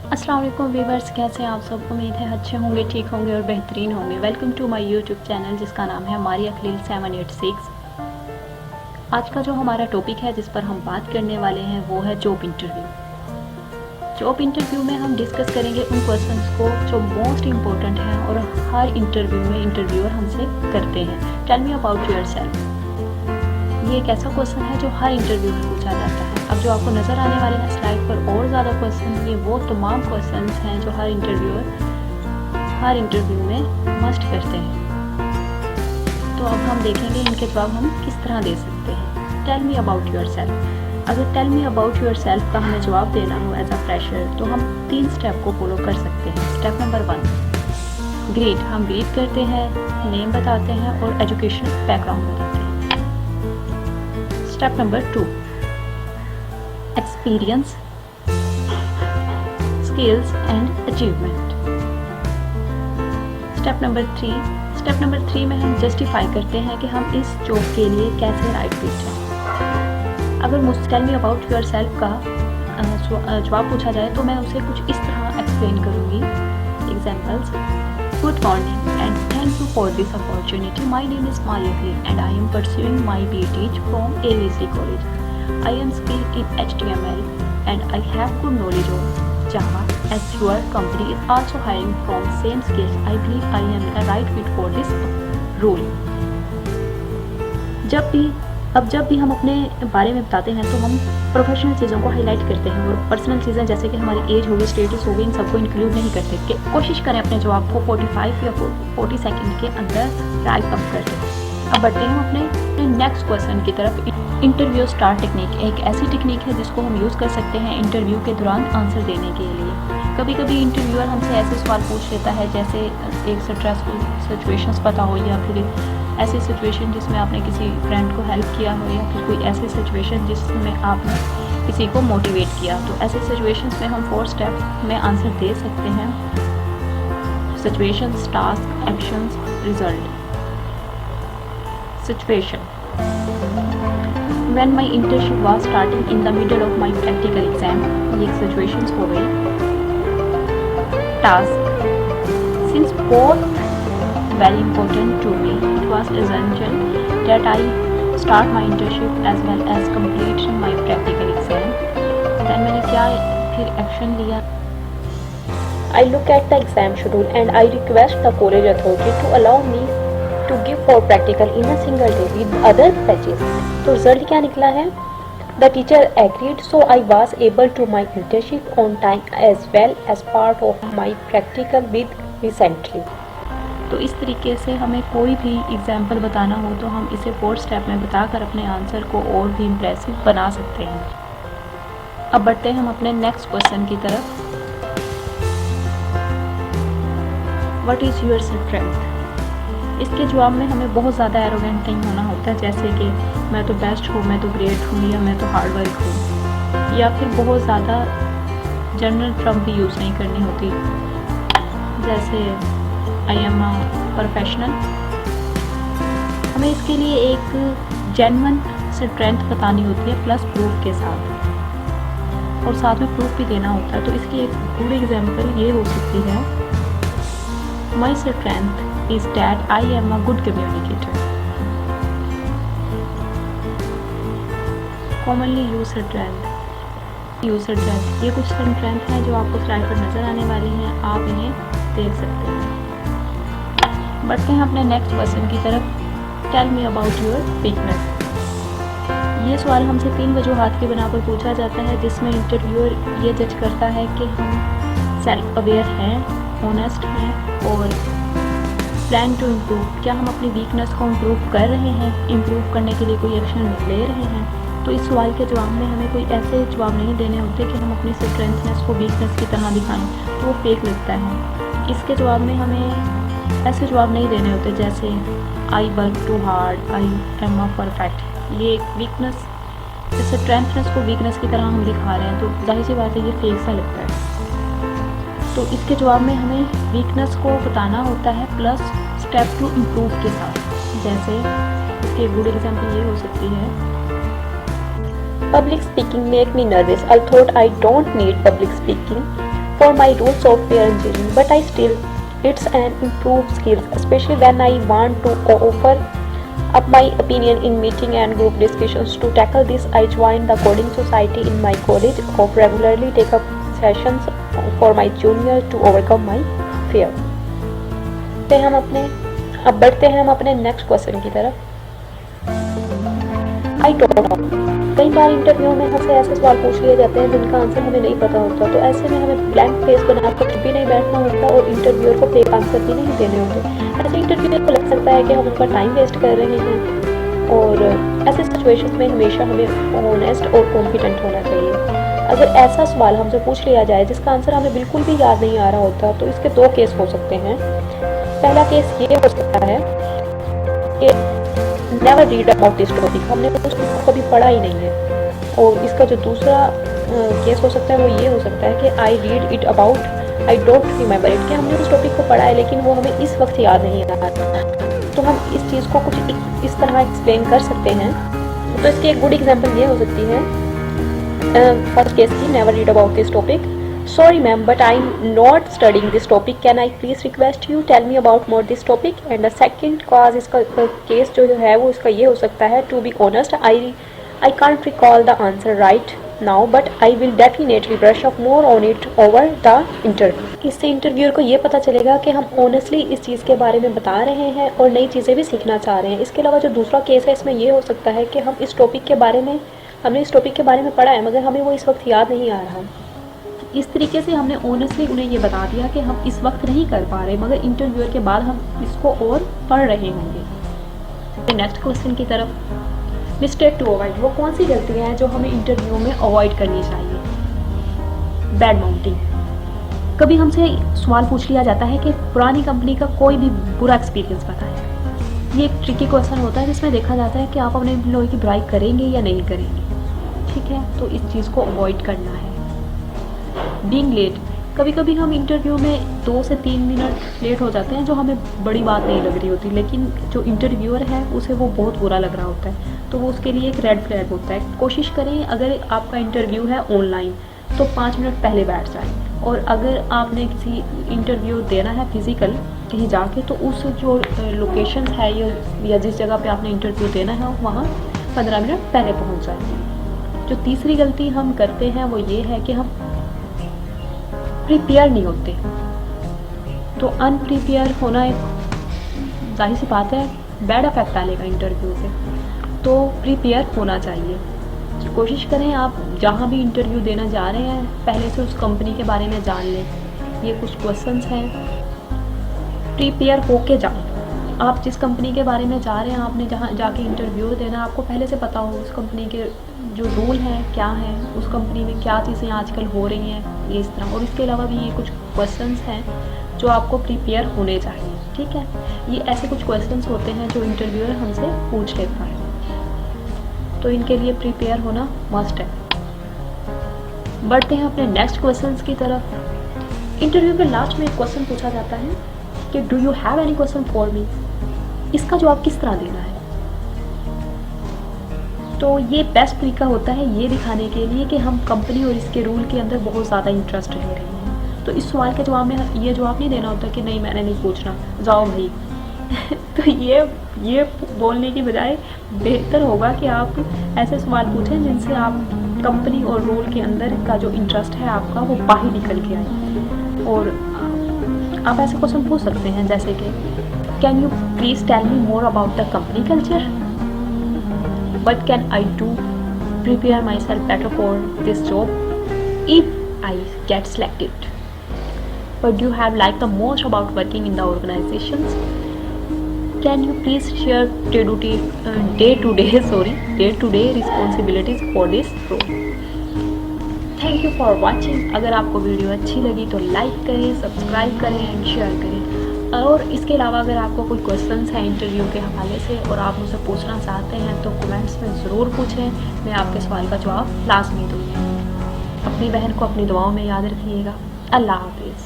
अस्सलाम वालेकुम व्यूवर्स, कैसे हैं आप सब। उम्मीद है अच्छे होंगे, ठीक होंगे और बेहतरीन होंगे। Welcome to my YouTube channel जिसका नाम है मारिया खलील 786। आज का जो हमारा टॉपिक है जिस पर हम बात करने वाले हैं वो है जॉब इंटरव्यू। जॉब इंटरव्यू में हम डिस्कस करेंगे उन क्वेश्चंस को जो मोस्ट इम्पोर्टेंट हैं और हर इंटरव्यू में इंटरव्यूअर हमसे करते हैं। Tell me about yourself. ये एक ऐसा क्वेश्चन है जो हर इंटरव्यू में पूछा जाता है। अब जो आपको नज़र आने वाले हैं स्लाइड पर और ज़्यादा क्वेश्चन, ये वो तमाम क्वेश्चन हैं जो हर इंटरव्यूअर हर इंटरव्यू में मस्ट करते हैं। तो अब हम देखेंगे इनके जवाब हम किस तरह दे सकते हैं। Tell me about yourself. अगर टेल मी अबाउट योरसेल्फ का हमें जवाब देना हो एज अ फ्रेशर तो हम 3 स्टेप को फॉलो कर सकते हैं। Step number 1, greet. हम ग्रीट करते हैं, नेम बताते हैं और एजुकेशनल बैकग्राउंड बताते हैं। Step number 2, experience, skills and achievement. Step number 3 में हम जस्टिफाई करते हैं कि हम इस जॉब के लिए कैसे राइट फिट हैं। अगर मुझसे टेल मी अबाउट योरसेल्फ का जवाब पूछा जाए तो मैं उसे कुछ इस तरह एक्सप्लेन करूँगी। Examples: good morning and thank you for this opportunity. My name is Maria Khalil and I am pursuing my BTech from ABC college. I am skilled in HTML and I have good knowledge of Java. As your company is also hiring from same skills, I believe I am a right fit for this role. जब भी हम अपने बारे में बताते हैं तो हम प्रोफेशनल चीज़ों को हाईलाइट करते हैं और पर्सनल चीज़ें जैसे कि हमारी एज होगी, स्टेटस होगी, इन सबको इंक्लूड नहीं करते। कि कोशिश करें अपने जवाब को 45 या 40 सेकंड के अंदर राइट अप कर दें। अब बढ़ते हैं अपने नेक्स्ट क्वेश्चन की तरफ। इंटरव्यू स्टार टेक्निक एक ऐसी टेक्निक है जिसको हम यूज़ कर सकते हैं इंटरव्यू के दौरान आंसर देने के लिए। कभी कभी इंटरव्यूअर हमसे ऐसे सवाल पूछ लेता है जैसे एक स्ट्रेसफुल सिचुएशंस पता हो या फिर ऐसी सिचुएशन जिसमें आपने किसी फ्रेंड को हेल्प किया हो या फिर कोई ऐसी सिचुएशन जिसमें आपने किसी को मोटिवेट किया। तो ऐसे सिचुएशंस में हम 4 स्टेप में आंसर दे सकते हैं। Situations, task, actions, result. Situation: When my internship was starting in the middle of my practical exam, ये एक situations हो गई। Task: Since both very important to me, it was essential that I start my internship as well as complete my practical exam. Then मैंने क्या फिर action लिया? I look at the exam schedule and I request the college authority to allow me to give for practical in a single day with other batches. तो result क्या निकला है? The teacher agreed, so I was able to my internship on time as well as part of my practical with recently. तो इस तरीके से हमें कोई भी एग्जाम्पल बताना हो तो हम इसे 4 स्टेप में बताकर अपने आंसर को और भी इम्प्रेसिव बना सकते हैं। अब बढ़ते हैं हम अपने नेक्स्ट क्वेश्चन की तरफ। What is your strength? इसके जवाब में हमें बहुत ज़्यादा एरोगेंट नहीं होना होता है, जैसे कि मैं तो बेस्ट हूँ, मैं तो ग्रेट हूँ या मैं तो हार्ड वर्क हूँ, या फिर बहुत ज़्यादा जनरल टर्म भी यूज़ नहीं करनी होती जैसे आई एम अ प्रोफेशनल। हमें इसके लिए एक जेन्युइन स्ट्रेंथ बतानी होती है प्लस प्रूफ के साथ, और साथ में प्रूफ भी देना होता है। तो इसकी एक गुड एग्जाम्पल ये हो सकती है: my strength is that I am a good communicator. Commonly used strength. ये कुछ स्ट्रेंथ हैं जो आपको स्लाइड पर नज़र आने वाली हैं, आप इन्हें देख सकते हैं। बढ़ते हैं अपने नेक्स्ट क्वेश्चन की तरफ। Tell me about your weakness. ये सवाल हमसे 3 वजूहात की बिना पर पूछा जाता है जिसमें इंटरव्यूअर ये जज करता है कि हम सेल्फ अवेयर हैं, ऑनेस्ट हैं और प्लान टू इम्प्रूव। क्या हम अपनी वीकनेस को इम्प्रूव कर रहे हैं, इम्प्रूव करने के लिए कोई एक्शन ले रहे हैं। तो इस सवाल के जवाब में हमें कोई ऐसे जवाब नहीं देने होते कि हम अपनी स्ट्रेंथनेस को वीकनेस की तरह दिखाएं, तो वो फेक लगता है। इसके जवाब में हमें ऐसे जवाब नहीं देने होते जैसे I work too hard, I am a perfect. ये एक वीकनेस, स्ट्रेंथनेस को वीकनेस की तरह हम दिखा रहे हैं, तो जाहिर सी बात है ये फेक सा लगता है। तो इसके जवाब में हमें वीकनेस को बताना होता है प्लस स्टेप टू इम्प्रूव के साथ। जैसे इसकी गुड एग्जांपल ये हो सकती है: Public speaking make me nervous. I thought I don't need public speaking for my role software engineering, but I still it's an improved skills, especially when I want to offer up my opinion in meeting and group discussions. To tackle this, I joined the coding society in my college of regularly take up sessions for my junior to overcome my fear. अब बढ़ते हैं हम अपने next question की तरफ। I don't know. कई बार interview में हमसे ऐसे सवाल पूछ लिए जाते हैं जिनका आंसर हमें नहीं पता होता, तो ऐसे में हमें ब्लैंक फेस बनाकर भी नहीं बैठना होता और इंटरव्यूअर को फेक आंसर भी नहीं देने होते। ऐसे इंटरव्यूअर को लग सकता है कि हम उनका टाइम वेस्ट कर रहे हैं, और ऐसे सिचुएशंस में हमेशा हमें ऑनेस्ट और कॉन्फिडेंट होना चाहिए। अगर ऐसा सवाल हमसे पूछ लिया जाए जिसका आंसर हमें बिल्कुल भी याद नहीं आ रहा होता, तो इसके दो केस हो सकते हैं। पहला केस ये हो सकता है कि never read about this topic, हमने उस टॉपिक को कभी पढ़ा ही नहीं है। और इसका जो दूसरा केस हो सकता है वो ये हो सकता है कि I read it about I don't remember it, कि हमने उस टॉपिक को पढ़ा है लेकिन वो हमें इस वक्त याद नहीं आ रहा। तो हम इस चीज़ को कुछ इस तरह एक्सप्लेन कर सकते हैं। तो इसकी एक गुड एग्जाम्पल ये हो सकती है फर्स्ट केस की, never read about this topic. Sorry ma'am, but I'm not studying this topic. Can I please request you tell me about more this topic? And the second cause इसका case जो है वो इसका ये हो सकता है, to be honest, I can't recall the answer right now, but I will definitely brush up more on it over the interview. इससे इंटरव्यूअर को ये पता चलेगा कि हम ऑनेस्टली इस चीज़ के बारे में बता रहे हैं और नई चीज़ें भी सीखना चाह रहे हैं। इसके अलावा जो दूसरा केस है इसमें ये हो सकता है कि हमने इस टॉपिक के बारे में पढ़ा है मगर हमें वो इस वक्त याद नहीं आ रहा। इस तरीके से हमने ऑनेस्टली उन्हें ये बता दिया कि हम इस वक्त नहीं कर पा रहे, मगर इंटरव्यूअर के बाद हम इसको और पढ़ रहे होंगे। नेक्स्ट क्वेश्चन की तरफ, मिस्टेक टू अवॉइड, वो कौन सी गलतियाँ हैं जो हमें इंटरव्यू में अवॉइड करनी चाहिए? Bad mounting. कभी हमसे सवाल पूछ लिया जाता है कि पुरानी कंपनी का कोई भी बुरा एक्सपीरियंस बताएं। ये एक ट्रिकी क्वेश्चन होता है जिसमें देखा जाता है कि आप अपने एम्प्लॉय की बुराई करेंगे या नहीं करेंगे। ठीक है, तो इस चीज़ को अवॉइड करना है। बीइंग लेट, कभी कभी हम इंटरव्यू में 2 से 3 मिनट लेट हो जाते हैं जो हमें बड़ी बात नहीं लग रही होती, लेकिन जो इंटरव्यूअर है उसे वो बहुत बुरा लग रहा होता है, तो वो उसके लिए एक रेड फ्लैग होता है। कोशिश करें अगर आपका इंटरव्यू है ऑनलाइन तो 5 मिनट पहले बैठ जाएं, और अगर आपने किसी इंटरव्यू देना है फिज़िकल कहीं जाके तो उस जो लोकेशन है या जिस जगह पे आपने इंटरव्यू देना है वहाँ 15 मिनट पहले पहुँच जाए। जो तीसरी गलती हम करते हैं वो ये है कि हम प्रिपेयर नहीं होते। तो अनप्रिपेयर होना एक जाहिर सी बात है बैड इफेक्ट डालेगा इंटरव्यू से, तो प्रिपेयर होना चाहिए। तो कोशिश करें आप जहाँ भी इंटरव्यू देना जा रहे हैं पहले से उस कंपनी के बारे में जान लें। ये कुछ क्वेश्चंस हैं, प्रिपेयर होके जाएं। आप जिस कंपनी के बारे में जा रहे हैं, आपने जहाँ जाके इंटरव्यू देना, आपको पहले से पता हो उस कंपनी के जो रूल हैं क्या है, उस कंपनी में क्या चीज़ें आजकल हो रही हैं, ये इस तरह। और इसके अलावा भी ये कुछ क्वेश्चंस हैं जो आपको प्रिपेयर होने चाहिए। ठीक है, ये ऐसे कुछ क्वेश्चंस होते हैं जो इंटरव्यूअर हमसे पूछ लेता है, तो इनके लिए प्रिपेयर होना मस्ट है। बढ़ते हैं अपने नेक्स्ट क्वेश्चंस की तरफ। इंटरव्यू के लास्ट में एक क्वेश्चन पूछा जाता है कि do you have any question for me. इसका जवाब किस तरह देना है? तो ये बेस्ट तरीका होता है ये दिखाने के लिए कि हम कंपनी और इसके रूल के अंदर बहुत ज़्यादा इंटरेस्ट ले रहे हैं। तो इस सवाल के जवाब में ये जवाब नहीं देना होता कि नहीं मैंने नहीं पूछना, जाओ भाई। तो ये बोलने की बजाय बेहतर होगा कि आप ऐसे सवाल पूछें जिनसे आप कंपनी और रूल के अंदर का जो इंटरेस्ट है आपका वो बाहर निकल के आए। और आप ऐसे क्वेश्चन पूछ सकते हैं जैसे कि can you please tell me more about the company culture, what can I do prepare myself better for this job if I get selected, what do you have liked the most about working in the organizations, can you please share day-to-day responsibilities for this role। Thank you for watching. अगर आपको video अच्छी लगी तो like करें, subscribe करें and share करें। और इसके अलावा अगर आपको कोई क्वेश्चंस हैं इंटरव्यू के हवाले से और आप मुझसे पूछना चाहते हैं तो कमेंट्स में ज़रूर पूछें, मैं आपके सवाल का जवाब लाजमी दूँगी। अपनी बहन को अपनी दुआओं में याद रखिएगा। अल्लाह हाफिज़।